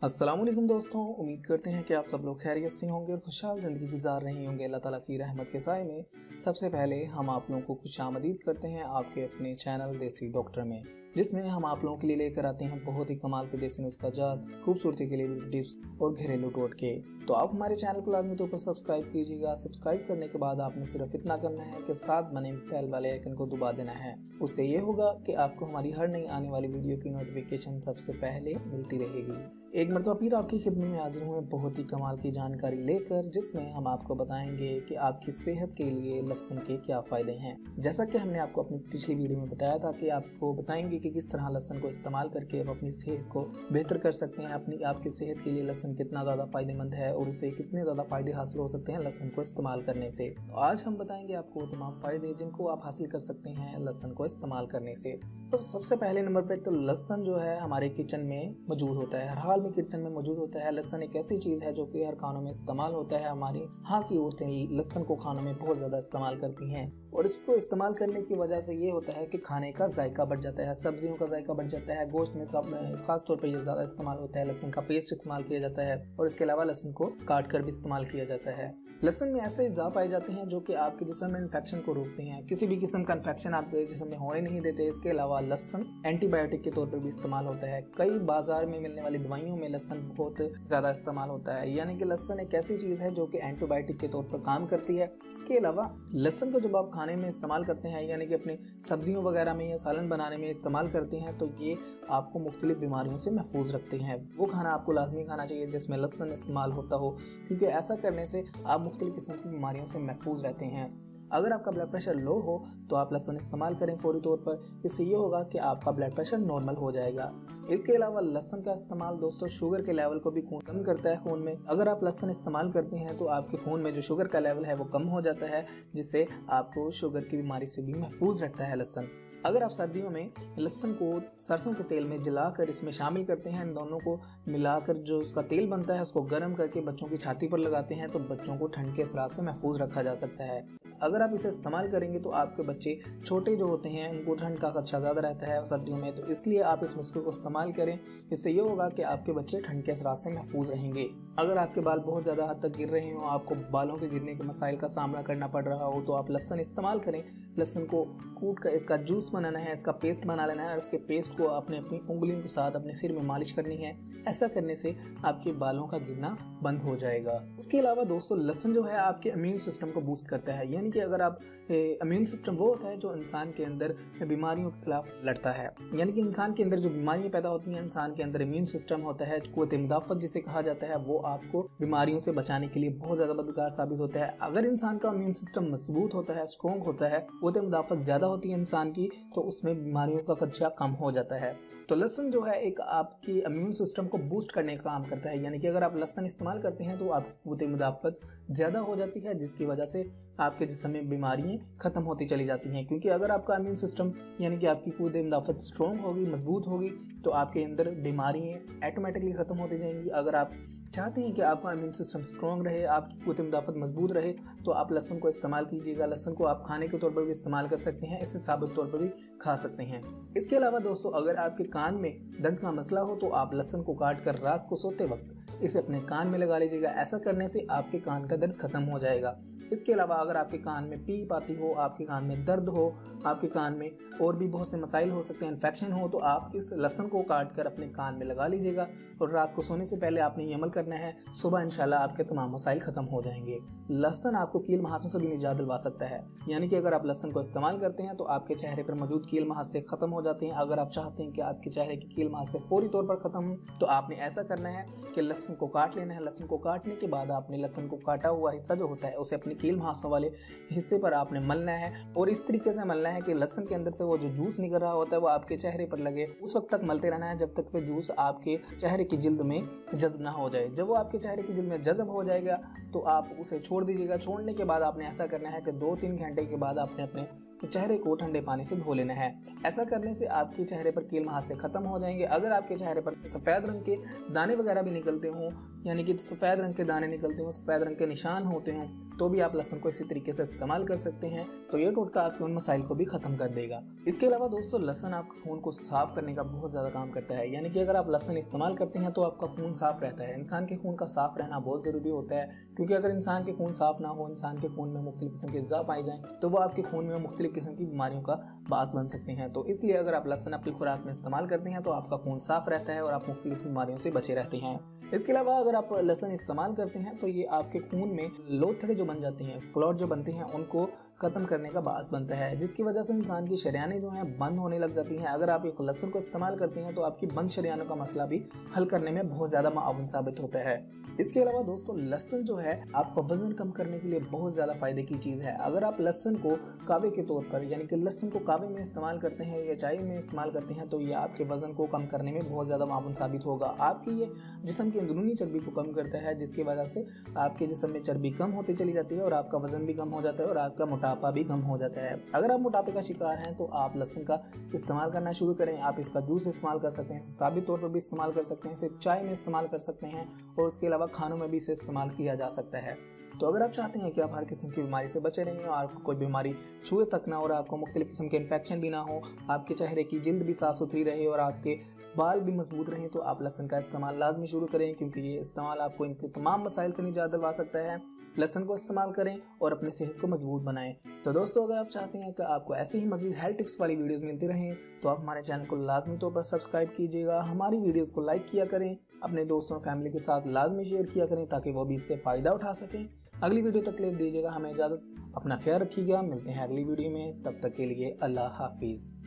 अस्सलामुअलैकुम दोस्तों, उम्मीद करते हैं कि आप सब लोग खैरियत से होंगे और खुशहाल ज़िंदगी गुजार रहे होंगे अल्लाह ताला की रहमत के साए में। सबसे पहले हम आप लोगों को खुशामदीद करते हैं आपके अपने चैनल देसी डॉक्टर में, जिसमें हम आप लोगों के लिए लेकर आते हैं बहुत ही कमाल के देसी नुस्खाजात, खूबसूरती के लिए टिप्स और घरेलू टोटके। तो आप हमारे चैनल को लाजमी तौर पर सब्सक्राइब कीजिएगा। सब्सक्राइब करने के बाद आपने सिर्फ इतना करना है कि साथ बने बेल वाले आइकन को दबा देना है। उससे ये होगा कि आपको हमारी हर नई आने वाली वीडियो की नोटिफिकेशन सबसे पहले मिलती रहेगी। एक मरतबा फिर आपकी खिदमत में हाजिर हुए बहुत ही कमाल की जानकारी लेकर, जिसमें हम आपको बताएंगे कि आपकी सेहत के लिए लहसुन के क्या फायदे हैं। जैसा कि हमने आपको अपनी पिछली वीडियो में बताया था कि आपको बताएंगे कि किस तरह लहसुन को इस्तेमाल करके आप अपनी सेहत को बेहतर कर सकते हैं। आपकी सेहत के लिए लहसुन कितना ज़्यादा फायदेमंद है और इससे कितने ज़्यादा फायदे हासिल हो सकते हैं लहसुन को इस्तेमाल करने से। तो आज हम बताएंगे आपको वो तमाम फायदे जिनको आप हासिल कर सकते हैं लहसुन को इस्तेमाल करने से। तो सबसे पहले नंबर पर तो लहसुन जो है हमारे किचन में मौजूद होता है, हर हाल में किचन में मौजूद होता है। लहसुन एक ऐसी चीज़ है जो कि हर खानों में इस्तेमाल होता है। हमारी यहाँ की औरतें लहसुन को खानों में बहुत ज़्यादा इस्तेमाल करती हैं और इसको इस्तेमाल करने की वजह से ये होता है कि खाने का जायका बढ़ जाता है, सब्जियों का जायका बढ़ जाता है। गोश्त में खास तौर पर ये ज़्यादा इस्तेमाल होता है। लहसुन का पेस्ट इस्तेमाल किया जाता है और इसके अलावा लहसुन को काट कर भी इस्तेमाल किया जाता है। लहसुन में ऐसे अज़ा पाए जाते हैं जो कि आपके जिस्म में इन्फेक्शन को रोकते हैं। किसी भी किस्म का इन्फेक्शन आपके जिस्म में होने नहीं देते। इसके अलावा लहसुन एंटीबायोटिक के तौर पर भी इस्तेमाल होता है। कई बाजार में मिलने वाली दवाइयों में लहसुन बहुत ज़्यादा इस्तेमाल होता है। यानी कि लहसुन एक ऐसी चीज़ है जो कि एंटीबायोटिक के तौर पर काम करती है। उसके अलावा लहसुन को जब आप खाने में इस्तेमाल करते हैं, यानी कि अपनी सब्जियों वगैरह में या सालन बनाने में इस्तेमाल करते हैं, तो ये आपको मुख्तलिफ बीमारियों से महफूज रखते हैं। वो खाना आपको लाजमी खाना चाहिए जिसमें लहसुन इस्तेमाल होता हो, क्योंकि ऐसा करने से आप मुख्तलिफ किस्म की बीमारियों से महफूज रहते हैं। अगर आपका ब्लड प्रेशर लो हो तो आप लहसुन इस्तेमाल करें फौरी तौर पर। इससे ये होगा कि आपका ब्लड प्रेशर नॉर्मल हो जाएगा। इसके अलावा लहसुन का इस्तेमाल दोस्तों शुगर के लेवल को भी कम करता है खून में। अगर आप लहसुन इस्तेमाल करते हैं तो आपके खून में जो शुगर का लेवल है वो कम हो जाता है, जिससे आपको शुगर की बीमारी से भी महफूज रखता है लहसुन। अगर आप सर्दियों में लहसुन को सरसों के तेल में जलाकर इसमें शामिल करते हैं, इन दोनों को मिलाकर जो उसका तेल बनता है उसको गर्म करके बच्चों की छाती पर लगाते हैं, तो बच्चों को ठंड के असरात से महफूज रखा जा सकता है। अगर आप इसे इस्तेमाल करेंगे तो आपके बच्चे छोटे जो होते हैं उनको ठंड का खदशा ज़्यादा रहता है सर्दियों में, तो इसलिए आप इस नुस्खे को इस्तेमाल करें। इससे ये होगा कि आपके बच्चे ठंड के असरात से महफूज रहेंगे। अगर आपके बाल बहुत ज़्यादा हद तक गिर रहे हों, आपको बालों के गिरने के मसाइल का सामना करना पड़ रहा हो, तो आप लहसुन इस्तेमाल करें। लहसुन को कूट कर इसका जूस बनाना है, इसका पेस्ट बना लेना है और इसके पेस्ट को अपनी उंगलियों के साथ अपने सिर में मालिश करनी है। ऐसा करने से आपके बालों का गिरना बंद हो जाएगा। उसके अलावा दोस्तों लहसुन जो है आपके इम्यून सिस्टम को बूस्ट करता है। यानी कि अगर आप इम्यून सिस्टम वो होता है जो इंसान के अंदर बीमारियों के खिलाफ लड़ता है। यानी कि इंसान के अंदर जो बीमारियां पैदा होती हैं, इंसान के अंदर इम्यून सिस्टम होता है, क़ुव्वत मुदाफ़त जिसे कहा जाता है, वो आपको बीमारियों से बचाने के लिए बहुत ज़्यादा मददगार साबित होता है। अगर इंसान का इम्यून सिस्टम मजबूत होता है, स्ट्रॉन्ग होता है, क़ुव्वत मुदाफ़त ज़्यादा होती है इंसान की, तो उसमें बीमारियों का खदशा कम हो जाता है। तो लहसुन जो है एक आपकी इम्यून सिस्टम को बूस्ट करने का काम करता है। यानी कि अगर आप लहसुन इस्तेमाल करते हैं तो आपकी क़ुव्वत मुदाफ़त ज़्यादा हो जाती है, जिसकी वजह से आपके जिस्म में बीमारियाँ खत्म होती चली जाती हैं। क्योंकि अगर आपका इम्यून सिस्टम यानी कि आपकी क़ुव्वत मुदाफ़त स्ट्रॉन्ग होगी, मजबूत होगी, तो आपके अंदर बीमारियाँ ऑटोमेटिकली ख़त्म होती जाएंगी। अगर आप चाहते हैं कि आपका इम्यून सिस्टम स्ट्रॉन्ग रहे, आपकी क़ुव्वत मुदाफ़त मजबूत रहे, तो आप लहसुन को इस्तेमाल कीजिएगा। लहसुन को आप खाने के तौर पर भी इस्तेमाल कर सकते हैं, इसे साबुत तौर पर भी खा सकते हैं। इसके अलावा दोस्तों अगर आपके कान में दर्द का मसला हो तो आप लहसुन को काट कर रात को सोते वक्त इसे अपने कान में लगा लीजिएगा। ऐसा करने से आपके कान का दर्द खत्म हो जाएगा। इसके अलावा अगर आपके कान में पीप आती हो, आपके कान में दर्द हो, आपके कान में और भी बहुत से मसाइल हो सकते हैं, इन्फेक्शन हो, तो आप इस लहसुन को काट कर अपने कान में लगा लीजिएगा और रात को सोने से पहले आपने ये अमल करना है। सुबह इंशाल्लाह आपके तमाम मसाइल खत्म हो जाएंगे। लहसुन आपको कील महासों से भी निजात दिलवा सकता है। यानी कि अगर आप लहसुन को इस्तेमाल करते हैं तो आपके चेहरे पर मौजूद कील महासे खत्म हो जाते हैं। अगर आप चाहते हैं कि आपके चेहरे की कील महासे फौरी तौर पर खत्म हो, तो आपने ऐसा करना है कि लहसुन को काट लेना है। लहसुन को काटने के बाद आपने लहसुन को काटा हुआ हिस्सा जो होता है उसे अपनी कील महासों वाले हिस्से पर आपने मलना है और इस तरीके से मलना है कि लहसुन के अंदर से वो जो जूस निकल रहा होता है वो आपके चेहरे पर लगे। उस वक्त तक मलते रहना है जब तक वो जूस आपके चेहरे की जिल्द में जज्ब ना हो जाए। जब वो आपके चेहरे की जिल्द में जज्ब हो जाएगा तो आप उसे छोड़ दीजिएगा। छोड़ने के बाद आपने ऐसा करना है कि 2-3 घंटे के बाद आपने अपने चेहरे को ठंडे पानी से धो लेना है। ऐसा करने से आपके चेहरे पर कील महासे खत्म हो जाएंगे। अगर आपके चेहरे पर सफ़ेद रंग के दाने वगैरह भी निकलते हों यानी कि सफ़ेद रंग के दाने निकलते हों, सफ़ेद रंग के निशान होते हों, तो भी आप लहसुन को इसी तरीके से इस्तेमाल कर सकते हैं। तो ये टोटका आपके उन मसाइल को भी ख़त्म कर देगा। इसके अलावा दोस्तों लहसुन आपके खून को साफ़ करने का बहुत ज़्यादा काम करता है, यानी कि अगर आप लहसुन इस्तेमाल करते हैं तो आपका खून साफ़ रहता है। इंसान के खून का साफ़ रहना बहुत ज़रूरी होता है, क्योंकि अगर इंसान के खून साफ़ ना हो, इंसान के खून में मुख्तलिफ किस्म के अज़ा पाए जाएँ तो वो आपके खून में मुख्तलिफ किस्म की बीमारियों का बास बन सकते हैं। तो इसलिए अगर आप लहसुन अपनी खुराक में इस्तेमाल करते हैं तो आपका खून साफ़ रहता है और आप मुख्तलिफ बीमारियों से बचे रहते हैं। इसके अलावा अगर आप लहसुन इस्तेमाल करते हैं तो ये आपके खून में लोथड़े जो बन जाते हैं, क्लॉट जो बनते हैं, उनको ख़त्म करने का बास बनता है, जिसकी वजह से इंसान की शरियानें जो हैं बंद होने लग जाती हैं। अगर आप एक लहसुन को इस्तेमाल करते हैं तो आपकी बंद शरियानों का मसला भी हल करने में बहुत ज़्यादा मुआविन साबित होता है। इसके अलावा दोस्तों लहसुन जो है आपका वजन कम करने के लिए बहुत ज़्यादा फ़ायदे की चीज़ है। अगर आप लहसुन को कावे के तौर पर, यानी कि लहसुन को कावे में इस्तेमाल करते हैं या चाय में इस्तेमाल करते हैं, तो ये आपके वज़न को कम करने में बहुत ज़्यादा मुआविन साबित होगा। आपकी ये जिस्म की अंदरूनी चर्बी को कम करता है, जिसकी वजह से आपके जिस्म में चर्बी कम होती चली जाती है और आपका वजन भी कम हो जाता है और आपका मोटापा भी कम हो जाता है। अगर आप मोटापे का शिकार हैं तो आप लहसुन का इस्तेमाल करना शुरू करें। आप इसका जूस इस्तेमाल कर सकते हैं, साबित तौर पर भी इस्तेमाल कर सकते हैं, इसे चाय में इस्तेमाल कर सकते हैं और उसके अलावा खानों में भी इसे इस्तेमाल किया जा सकता है। तो अगर आप चाहते हैं कि आप हर किस्म की बीमारी से बचे रहें और आपको कोई बीमारी छुए तक ना और आपको मुख्तलिफ किस्म के इन्फेक्शन भी ना हो, आपके चेहरे की जिल्द भी साफ़ सुथरी रहे और आपके बाल भी मजबूत रहें, तो आप लहसुन का इस्तेमाल लाजमी शुरू करें, क्योंकि ये इस्तेमाल आपको इनके तमाम मसाइल से निजात दिलवा सकता है। लहसुन को इस्तेमाल करें और अपनी सेहत को मजबूत बनाएं। तो दोस्तों अगर आप चाहते हैं कि आपको ऐसे ही मजीद हेल्थ टिप्स वाली वीडियोस मिलती रहें तो आप हमारे चैनल को लाजमी तौर पर सब्सक्राइब कीजिएगा। हमारी वीडियोस को लाइक किया करें, अपने दोस्तों और फैमिली के साथ लाजमी शेयर किया करें ताकि वो भी इससे फ़ायदा उठा सकें। अगली वीडियो तक ले दीजिएगा हमें इजाज़त। अपना ख्याल रखिएगा, मिलते हैं अगली वीडियो में, तब तक के लिए अल्लाह हाफिज़।